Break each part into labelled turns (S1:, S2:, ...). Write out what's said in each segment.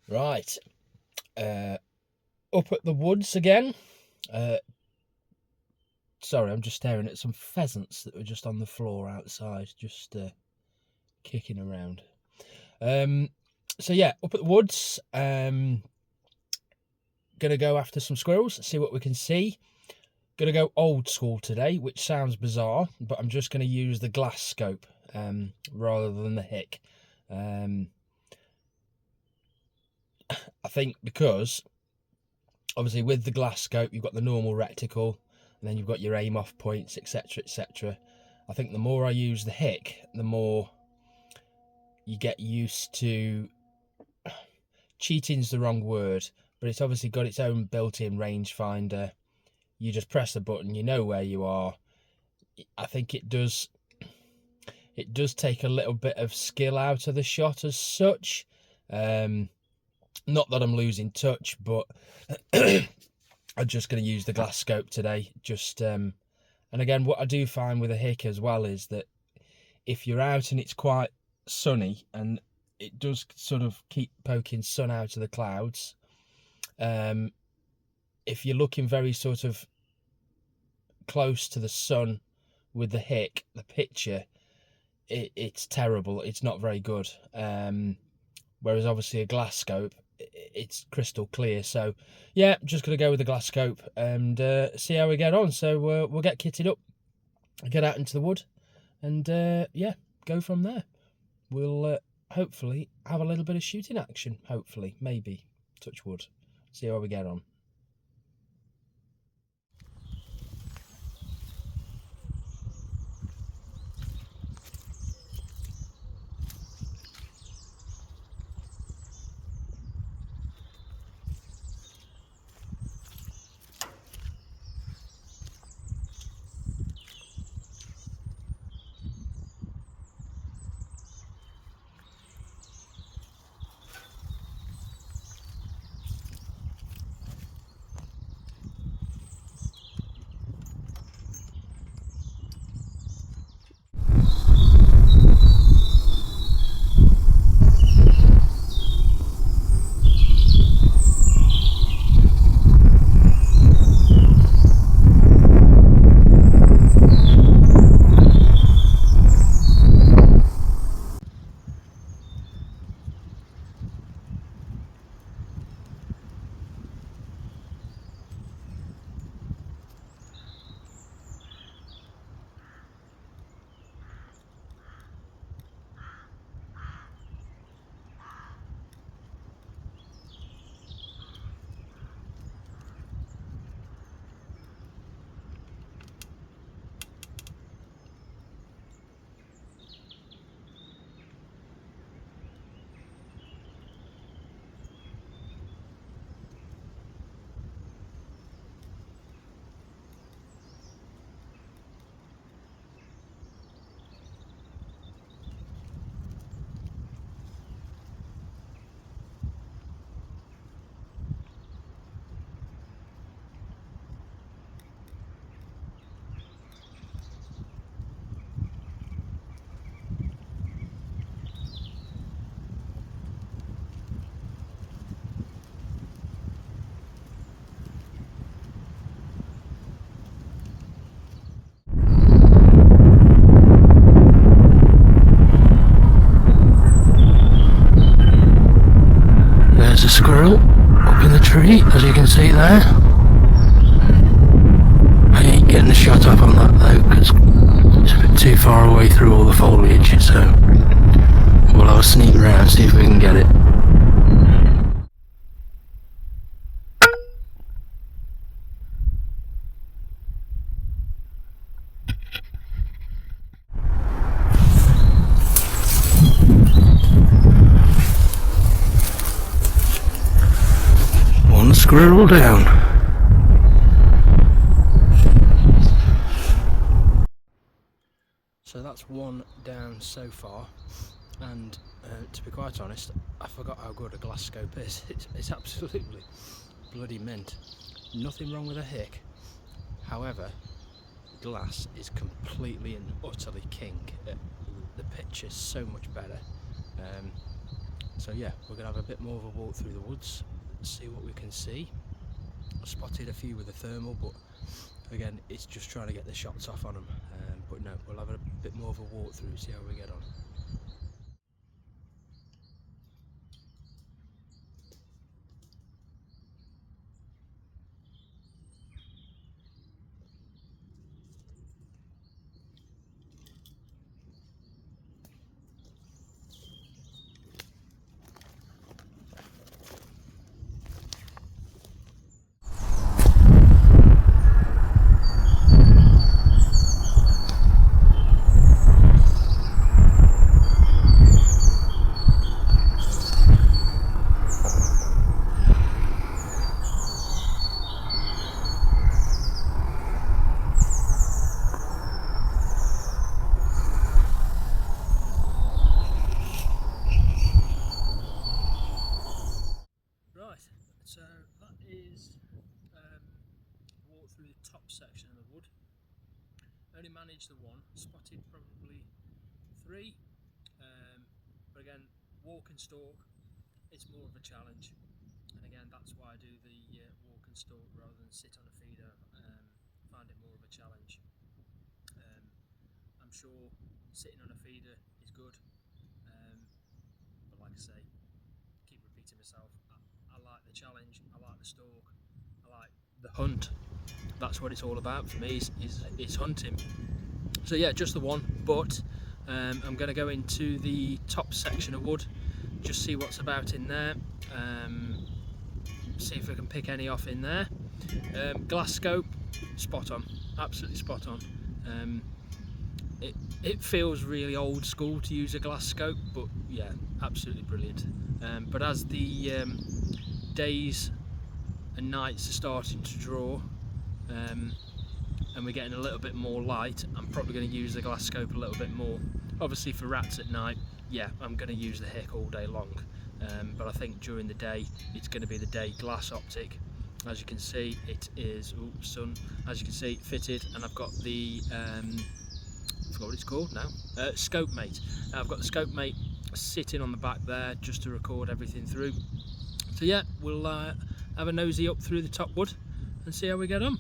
S1: Right, up at the woods again. Sorry, I'm just staring at some pheasants that were just on the floor outside, just kicking around. So yeah, up at the woods. Gonna go after some squirrels, see what we can see. Gonna go old school today, which sounds bizarre, but I'm just gonna use the glass scope rather than the hick. I think because obviously with the glass scope you've got the normal reticle and then you've got your aim off points, etc, etc. I think the more I use the hick, the more you get used to, cheating's the wrong word, but it's obviously got its own built-in rangefinder. You just press the button, you know where you are. I think it does take a little bit of skill out of the shot as such. Not that I'm losing touch, but I'm just going to use the glass scope today. And again, what I do find with a hick as well is that if you're out and it's quite sunny and it does sort of keep poking sun out of the clouds, if you're looking very sort of close to the sun with the hick, the picture, it's terrible. It's not very good. Whereas obviously a glass scope, it's crystal clear. So yeah, just gonna go with the glass scope and see how we get on. So we'll get kitted up, get out into the wood, and yeah, go from there. We'll hopefully have a little bit of shooting action. Hopefully, maybe, touch wood. See how we get on. There's a squirrel up in the tree, as you can see there. I ain't getting a shot up on that though, because it's a bit too far away through all the foliage, so we'll have a sneak around, see if we can get it. One squirrel down. So that's one down so far, and to be quite honest, I forgot how good a glass scope is. It's absolutely bloody mint. Nothing wrong with a hick. However, glass is completely and utterly king. The picture's so much better. So yeah, we're going to have a bit more of a walk through the woods, see what we can see. I spotted a few with a thermal, but again, it's just trying to get the shots off on them. But no, we'll have a bit more of a walk through, see how we get on. So that is walk through the top section of the wood. Only managed the one, spotted probably 3, but again, walk and stalk, it's more of a challenge, and again that's why I do the walk and stalk rather than sit on a feeder. Find it more of a challenge. I'm sure sitting on a feeder is good, but like I say, keep repeating myself, I like the challenge, I like the stalk, I like the hunt. That's what it's all about for me, is hunting. So yeah, just the one, but I'm going to go into the top section of wood, just see what's about in there, see if I can pick any off in there. Glass scope, spot on, absolutely spot on. It feels really old school to use a glass scope, but yeah, absolutely brilliant. But as the days and nights are starting to draw, and we're getting a little bit more light, I'm probably going to use the glass scope a little bit more. Obviously for rats at night, yeah, I'm going to use the Hick all day long, but I think during the day it's going to be the day glass optic. As you can see, it is sun. As you can see, fitted, and I've got the I forgot what it's called now. Scope mate. I've got the scope mate sitting on the back there just to record everything through. So yeah, we'll have a nosy up through the top wood and see how we get on.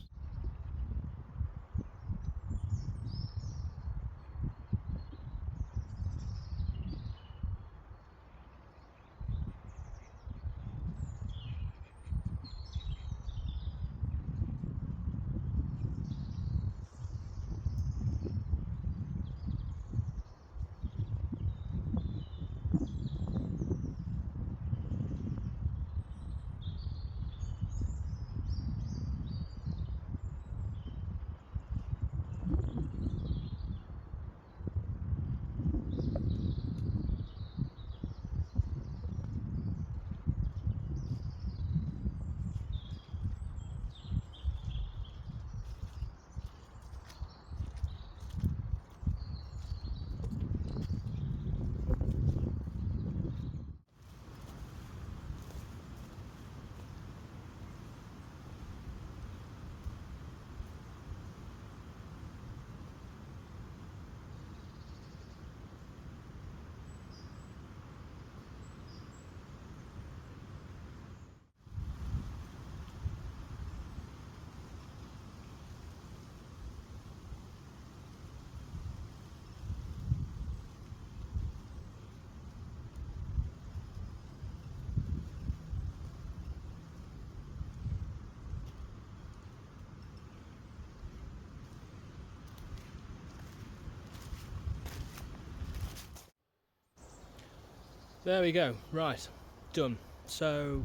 S1: There we go, right, done. So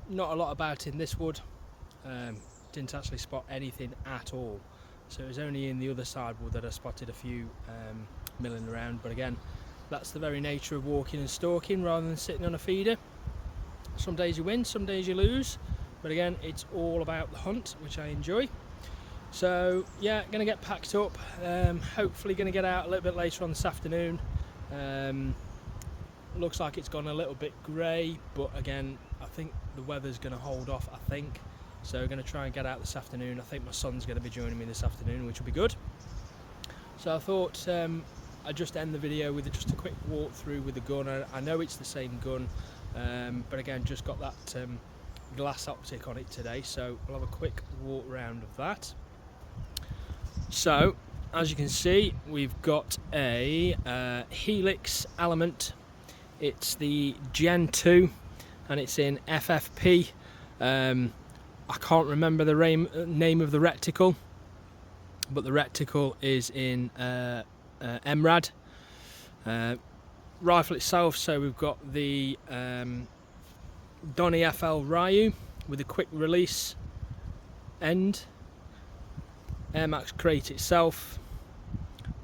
S1: not a lot about in this wood, didn't actually spot anything at all. So it was only in the other side wood that I spotted a few milling around, but again, that's the very nature of walking and stalking rather than sitting on a feeder. Some days you win, some days you lose, but again, it's all about the hunt, which I enjoy. So yeah, gonna get packed up, hopefully gonna get out a little bit later on this afternoon. Looks like it's gone a little bit grey, but again, I think the weather's going to hold off, I think. So we're going to try and get out this afternoon. I think my son's going to be joining me this afternoon, which will be good. So I thought I just end the video with just a quick walkthrough with the gun. I know it's the same gun, but again, just got that glass optic on it today, so we'll have a quick walk round of that. So as you can see, we've got a Helix element. It's the Gen 2 and it's in FFP. I can't remember the name of the reticle, but the reticle is in MRAD. Rifle itself, so we've got the Donny FL Ryu with a quick release end. AirMaks Krait itself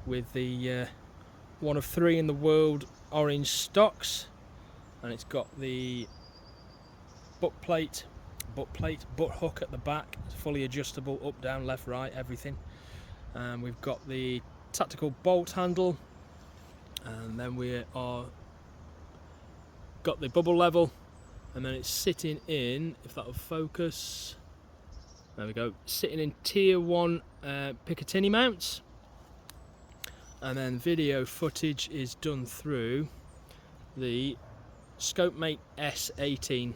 S1: with the one of 3 in the world orange stocks, and it's got the butt hook at the back. It's fully adjustable, up, down, left, right, everything. And we've got the tactical bolt handle, and then we are got the bubble level, and then it's sitting in, if that will focus, there we go, sitting in tier 1 Picatinny mounts, and then video footage is done through the Scopemate S18.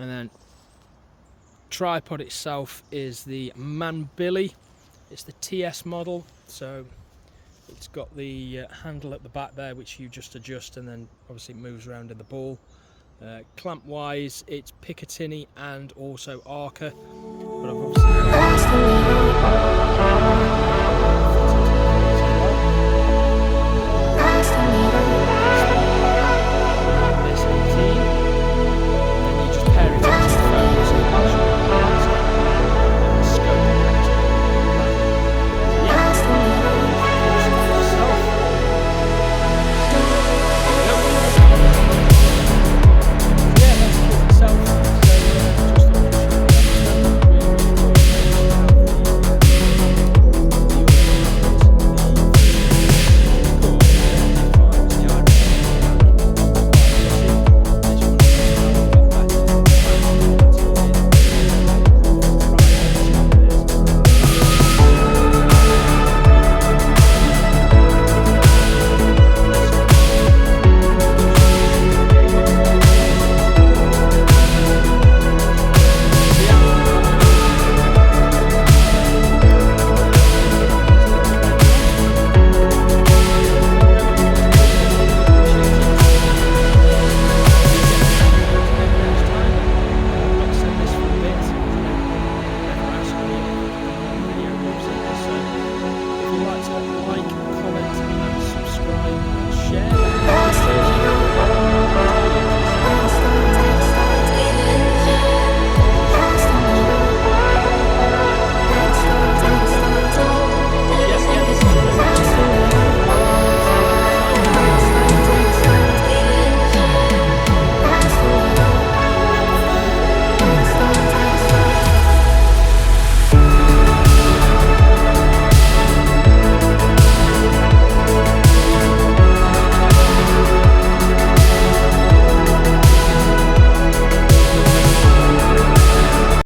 S1: And then tripod itself is the Manbilly. It's the TS model, so it's got the handle at the back there, which you just adjust, and then obviously it moves around in the ball. Clamp wise, it's Picatinny and also Arca, but I've obviously